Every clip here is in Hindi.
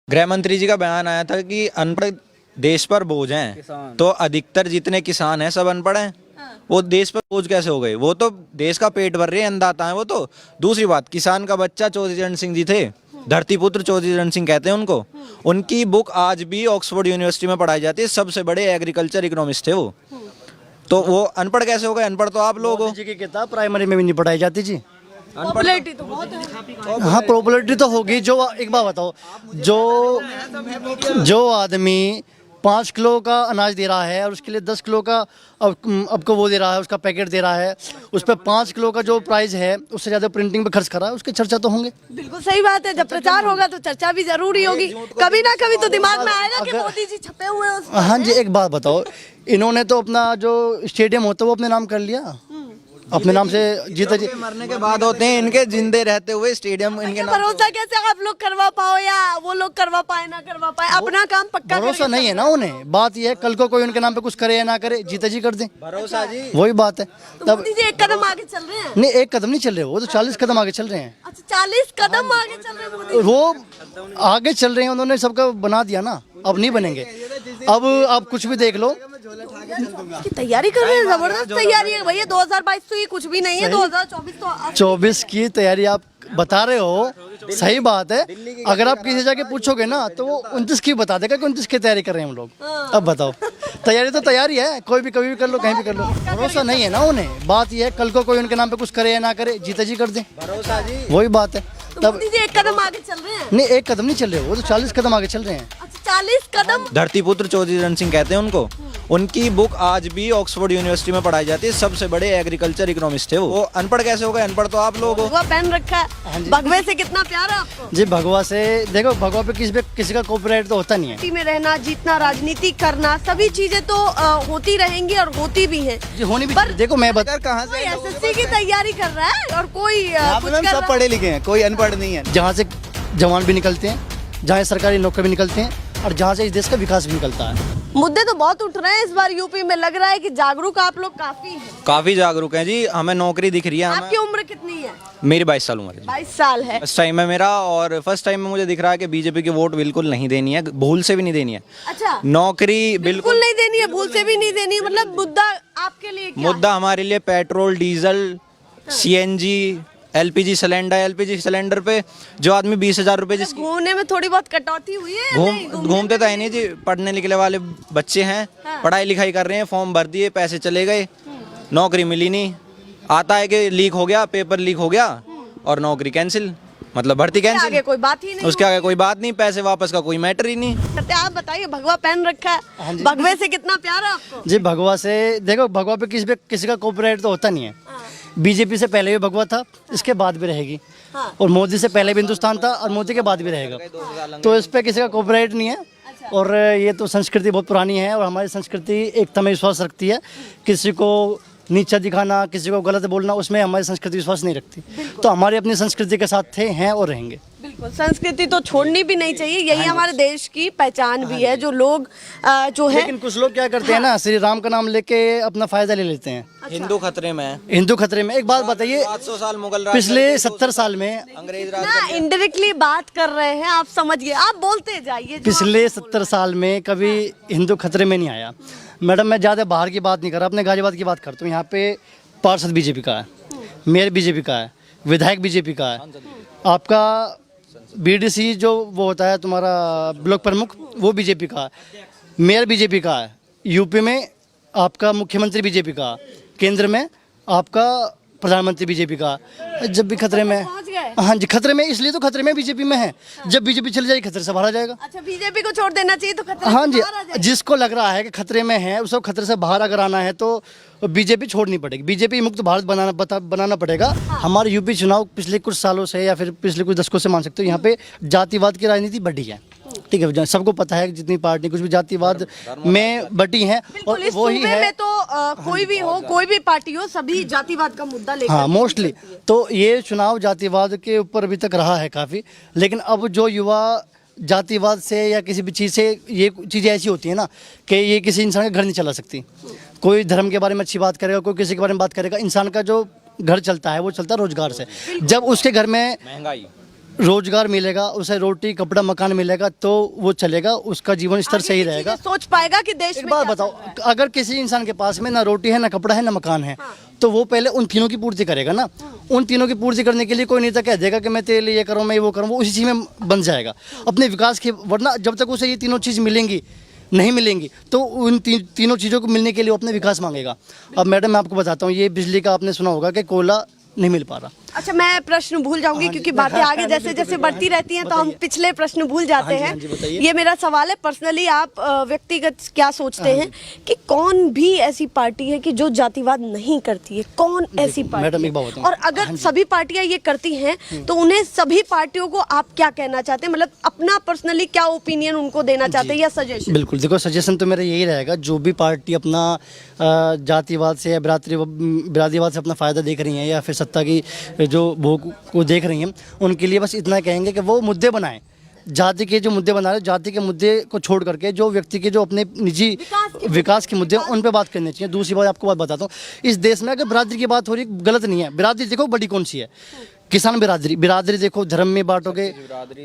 गृह मंत्री जी का बयान आया था कि अनपढ़ देश पर बोझ हैं। तो अधिकतर जितने किसान हैं सब अनपढ़ हैं। वो देश पर बोझ कैसे हो गए? वो तो देश का पेट भर रहे हैं, अन्नदाता हैं वो तो। दूसरी बात, किसान का बच्चा चौधरी चरण सिंह जी थे, धरती पुत्र चौधरी चरण सिंह कहते हैं उनको। उनकी बुक आज भी ऑक्सफोर्ड यूनिवर्सिटी में पढ़ाई जाती है। सबसे बड़े एग्रीकल्चर इकोनॉमिस्ट थे वो। तो वो अनपढ़ कैसे हो गए? अनपढ़ तो आप लोग हो। जी की किताब प्राइमरी में भी नहीं पढ़ाई जाती जी। पॉपुलैरिटी तो बहुत है। हाँ, पॉपुलैरिटी तो होगी। जो एक बात बताओ, जो आदमी 5 किलो का अनाज दे रहा है और उसके लिए 10 किलो का अब को वो दे रहा है, उसका पैकेट दे रहा है, उस पर 5 किलो का जो प्राइस है उससे ज़्यादा प्रिंटिंग पे खर्च कर रहा है, उसकी चर्चा तो होंगे। बिल्कुल सही बात है। जब प्रचार होगा तो चर्चा भी जरूरी होगी। कभी ना कभी तो दिमाग में आएगा कि मोदी जी छपे हुए हैं उसमें। हाँ जी, एक बात बताओ, इन्होंने तो अपना जो स्टेडियम होता है वो अपने नाम कर लिया, अपने नाम से जीता जी। मरने के बाद होते हैं, इनके जिंदे रहते हुए स्टेडियम इनके नाम। भरोसा कैसे आप लोग करवा पाओ या वो लोग करवा पाए ना करवा पाए, अपना काम पक्का भरोसा नहीं है ना उन्हें। बात यह है, कल को कोई उनके नाम पे कुछ करे या ना करे, जीता जी कर दें। भरोसा जी, वही बात है। तो मोदी जी एक कदम आगे चल रहे हैं। नहीं, एक कदम नहीं चल रहे, वो तो 40 कदम आगे चल रहे हैं। अच्छा, 40 कदम आगे चल रहे हैं मोदी जी। वो आगे चल रहे हैं, उन्होंने सबका बना दिया ना, अब नहीं बनेंगे। अब आप कुछ भी देख लो, की तैयारी कर रहे हैं, जबरदस्त तैयारी है भैया। 2022 तो ये कुछ भी नहीं है, 2024 तो 24 की तैयारी आप बता रहे हो, सही बात है। अगर आप किसी जाके पूछोगे ना तो वो 29 की बता देगा कि 29 की तैयारी कर रहे हैं हम लोग। अब बताओ, तैयारी तो तैयारी है, कोई भी कभी भी कर लो, कहीं भी कर लो। भरोसा नहीं है ना उन्हें। बात यह है, कल को कोई उनके नाम पे कुछ करे या ना करे, जीता जी कर दें। भरोसा जी, वही बात है। तो मोदी जी एक कदम आगे चल रहे हैं। नहीं, एक कदम नहीं चल रहे, वो तो 40 कदम आगे चल रहे हैं। अच्छा, 40 कदम। धरती पुत्र चौधरी चरण सिंह कहते हैं उनको। उनकी बुक आज भी ऑक्सफोर्ड यूनिवर्सिटी में पढ़ाई जाती है। सबसे बड़े एग्रीकल्चर इकोनॉमिस्ट थे वो। अनपढ़ कैसे हो गए? अनपढ़ तो आप लोग हो। भगवा पहन रखा है, भगवे से कितना प्यार है आपको। जी, भगवा से देखो, भगवा पे किसी का कॉपीराइट तो होता नहीं है। पार्टी में रहना, जीतना, राजनीति करना, सभी चीजें तो होती रहेंगी और होती भी हैं। जी, होनी भी। पर देखो मैं बता, कहाँ कोई एसएससी की तैयारी कर रहा है और कोई कुछ कर सब रहा पढ़े लिखे हैं, कोई अनपढ़ नहीं है। जहाँ से जवान भी निकलते हैं, जहाँ से सरकारी नौकरी भी निकलते हैं और जहाँ से इस देश का विकास भी निकलता है। मुद्दे तो बहुत उठ रहे हैं इस बार यूपी में। लग रहा है कि जागरूक आप लोग काफी हैं। काफी जागरूक हैं जी। हमें नौकरी दिख रही है। आपकी उम्र कितनी है? मेरी 22 साल उम्र है। 22 साल है। फर्स्ट टाइम है मेरा, और फर्स्ट टाइम में मुझे दिख रहा है कि बीजेपी की वोट बिल्कुल नहीं देनी है, भूल से भी नहीं देनी है। अच्छा, नौकरी बिल्कुल नहीं देनी है, भूल से भी नहीं देनी। मतलब मुद्दा आपके लिए क्या मुद्दा हमारे लिए petrol, diesel, CNG, LPG cylinder पे जो आदमी 20,000 रुपए है? घूमने में थोड़ी बहुत कटौती हुई है या नहीं? घूमते तो है नहीं जी। पढ़ने लिखने वाले बच्चे हैं, पढ़ाई लिखाई कर रहे हैं, फॉर्म भर दिए, पैसे चले गए, नौकरी मिली नहीं। आता है कि लीक हो गया, पेपर लीक हो गया और नौकरी कैंसिल, मतलब भर्ती कैंसिल। आगे कोई बात ही नहीं। उसके आगे कोई बात नहीं, पैसे वापस का कोई मैटर ही नहीं। आप बताइए, भगवा पहन रखा है, भगवे से कितना प्यार है आपको? जी, भगवा से देखो, भगवा पे किसी का कॉपीराइट तो होता नहीं है। बीजेपी से पहले भी भगवा था, इसके बाद भी रहेगी। और मोदी से पहले भी हिंदुस्तान था और मोदी के बाद भी रहेगा। तो इस पे किसी का कॉपीराइट नहीं है। और ये तो संस्कृति बहुत पुरानी है और हमारी संस्कृति एकता में विश्वास रखती है। किसी को नीचा दिखाना, किसी को गलत बोलना, उसमें हमारी संस्कृति विश्वास नहीं रखती। तो हमारी अपनी संस्कृति के साथ थे, हैं और रहेंगे। बिल्कुल, संस्कृति तो छोड़नी भी नहीं चाहिए। यही हमारे देश की पहचान भी है। जो लोग जो है, लेकिन कुछ लोग क्या करते हैं ना, श्री राम का नाम लेके अपना फायदा ले लेते हैं। हिंदू खतरे में है। हिंदू खतरे में। एक बात बताइए, 700 साल मुगल राज, पिछले 70 साल में, अंग्रेज राज, ना इनडायरेक्टली बात कर रहे हैं, आप समझिए, आप बोलते जाइए। पिछले 70 साल में कभी हिंदू खतरे में नहीं आया। मैडम, मैं ज़्यादा बाहर की बात नहीं कर रहा, अपने गाजियाबाद की बात करता हूँ। यहाँ पे पार्षद बीजेपी का है, मेयर बीजेपी का है, विधायक बीजेपी का है, आपका बीडीसी जो वो होता है तुम्हारा ब्लॉक प्रमुख, वो बीजेपी का है, मेयर बीजेपी का है, यूपी में आपका मुख्यमंत्री बीजेपी का, केंद्र में आपका प्रधानमंत्री बीजेपी का। जब भी खतरे में, हाँ जी, खतरे में, इसलिए तो खतरे में बीजेपी में है। जब बीजेपी चली जाएगी, खतरे से बाहर आ जाएगा। अच्छा, बीजेपी को छोड़ देना चाहिए तो खतरे हाँ से जी, बाहर आ जाएगा। जिसको लग रहा है कि खतरे में है, उसको खतरे से बाहर अगर आना है तो बीजेपी छोड़नी पड़ेगी। बीजेपी मुक्त भारत बनाना पड़ेगा। हमारे यूपी चुनाव पिछले कुछ सालों से या फिर पिछले कुछ दशकों से मान सकते हो, यहाँ पे जातिवाद की राजनीति बढ़ी है। ठीक है, सबको पता है कि जितनी पार्टी कुछ भी जातिवाद में बटी है और इस वही सूबे है। में तो कोई भी हो, कोई भी पार्टी हो, सभी जातिवाद का मुद्दा लेकर। हाँ, मोस्टली तो ये चुनाव जातिवाद के ऊपर अभी तक रहा है काफ़ी। लेकिन अब जो युवा जातिवाद से या किसी भी चीज़ से, ये चीज़ें ऐसी होती है ना कि ये किसी इंसान का घर नहीं चला सकती। कोई धर्म के बारे में अच्छी बात करेगा, कोई किसी के बारे में बात करेगा। इंसान का जो घर चलता है वो चलता है रोजगार से। जब उसके घर में रोजगार मिलेगा, उसे रोटी कपड़ा मकान मिलेगा तो वो चलेगा, उसका जीवन स्तर सही आगे की रहेगा। चीजें सोच पाएगा कि देश एक में बात क्या बताओ, चल रहा है। अगर किसी इंसान के पास में ना रोटी है, ना कपड़ा है, ना मकान है, तो वो पहले उन तीनों की पूर्ति करेगा ना। उन तीनों की पूर्ति करने के लिए कोई नेता कह देगा कि मैं तेरे लिए ये करूँ, मैं वो करूँ, वो उसी चीज़ में बन जाएगा अपने विकास की। वरना जब तक उसे ये तीनों चीज़ मिलेंगी नहीं मिलेंगी तो उन तीनों चीज़ों को मिलने के लिए वो अपने विकास मांगेगा। अब मैडम मैं आपको बताता हूँ, ये बिजली का आपने सुना होगा कि कोयला नहीं मिल पा रहा। अच्छा, मैं प्रश्न भूल जाऊंगी क्योंकि बातें आगे जैसे जैसे बढ़ती रहती हैं तो हम पिछले प्रश्न भूल जाते हैं। हाँ जी, बताइए। ये मेरा सवाल है, पर्सनली आप व्यक्तिगत क्या सोचते हैं कि कौन भी ऐसी पार्टी है कि जो जातिवाद नहीं करती है? कौन ऐसी पार्टी मैडम, है? एक बात बताऊं। और अगर सभी पार्टियां ये करती हैं तो उन्हें सभी पार्टियों को आप क्या कहना चाहते हैं? मतलब अपना पर्सनली क्या ओपिनियन उनको देना चाहते हैं या सजेशन? बिल्कुल, देखो सजेशन तो मेरा यही रहेगा, जो भी पार्टी अपना जातिवाद से या बिरादरीवाद से अपना फ़ायदा देख रही हैं या फिर सत्ता की जो भोग को देख रही हैं, उनके लिए बस इतना कहेंगे कि वो मुद्दे बनाएं। जाति के जो मुद्दे बना रहे, जाति के मुद्दे को छोड़ करके जो व्यक्ति के जो अपने निजी विकास के मुद्दे हैं उन पे बात करनी चाहिए। दूसरी बात आपको बात बताता हूँ, इस देश में अगर बिरादरी की बात हो रही गलत नहीं है। बिरादरी देखो बड़ी कौन सी है, किसान बिरादरी देखो, धर्म में बांटोगे,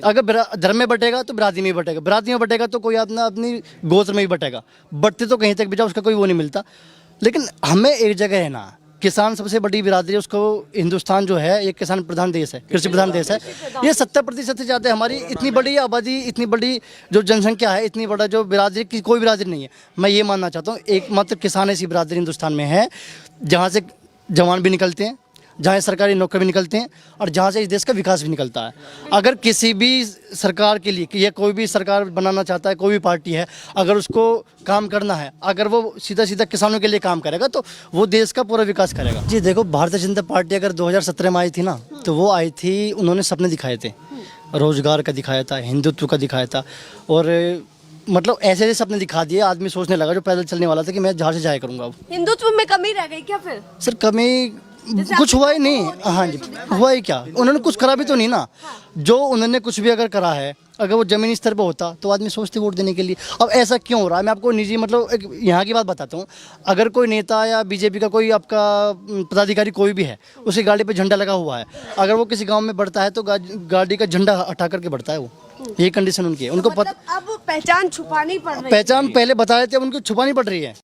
अगर धर्म में बटेगा तो बिरादरी में बटेगा, बिरादरी में बटेगा तो कोई अपनी गोत्र में भी बटेगा, बटते तो कहीं तक भी जाओ उसका कोई वो नहीं मिलता। लेकिन हमें एक जगह है ना, किसान सबसे बड़ी बिरादरी है, उसको हिंदुस्तान जो है एक किसान प्रधान देश है, कृषि प्रधान देश है। ये 70% से ज़्यादा हमारी इतनी बड़ी आबादी, इतनी बड़ी जो जनसंख्या है, इतनी बड़ा जो बिरादरी की कोई बिरादरी नहीं है। मैं ये मानना चाहता हूँ एकमात्र किसान ऐसी बिरादरी हिंदुस्तान में है जहाँ से जवान भी निकलते हैं, जहाँ से सरकारी नौकर भी निकलते हैं और जहाँ से इस देश का विकास भी निकलता है। अगर किसी भी सरकार के लिए या कोई भी सरकार बनाना चाहता है, कोई भी पार्टी है, अगर उसको काम करना है, अगर वो सीधा सीधा किसानों के लिए काम करेगा तो वो देश का पूरा विकास करेगा। जी देखो, भारतीय जनता पार्टी अगर 2017 में आई थी ना, तो वो आई थी, उन्होंने सपने दिखाए थे, रोजगार का दिखाया था, हिंदुत्व का दिखाया था और मतलब ऐसे ऐसे सपने दिखा दिए, आदमी सोचने लगा जो पैदल चलने वाला था कि मैं जहाँ से जाया करूँगा। अब हिंदुत्व में कमी रह गई क्या फिर? सर कमी कुछ हुआ ही नहीं। हाँ जी, हुआ ही क्या, उन्होंने कुछ करा भी तो नहीं ना। जो उन्होंने कुछ भी अगर करा है, अगर वो जमीनी स्तर पर होता तो आदमी सोचते वोट देने के लिए। अब ऐसा क्यों हो रहा है, मैं आपको निजी मतलब एक यहाँ की बात बताता हूँ। अगर कोई नेता या बीजेपी का कोई आपका पदाधिकारी कोई भी है, उसकी गाड़ी पे झंडा लगा हुआ है, अगर वो किसी गांव में बढ़ता है तो गाड़ी का झंडा हटा करके बढ़ता है वो। ये कंडीशन उनकी है, उनको मतलब अब पहचान छुपानी पड़ रही है। पहचान पहले बताए थे, अब उनको छुपानी पड़ रही है।